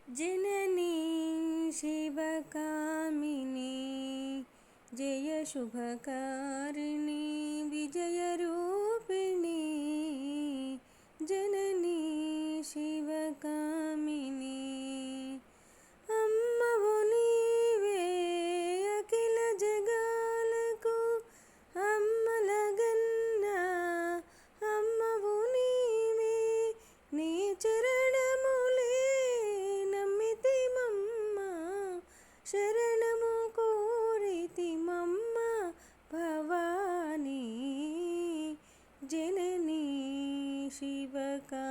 जननी शिवकामिनी जय शुभकारिणी विजयरूपिणी जननी शिवकामिनी अम्मवु नीवे अखिल जगाలకు अम्मलगन्ना अम्मवु नीवे నీ చరణములే నమ్మితిమమ్మ శరణము కోరితిమమ్మ భవానీ జననీ శివకా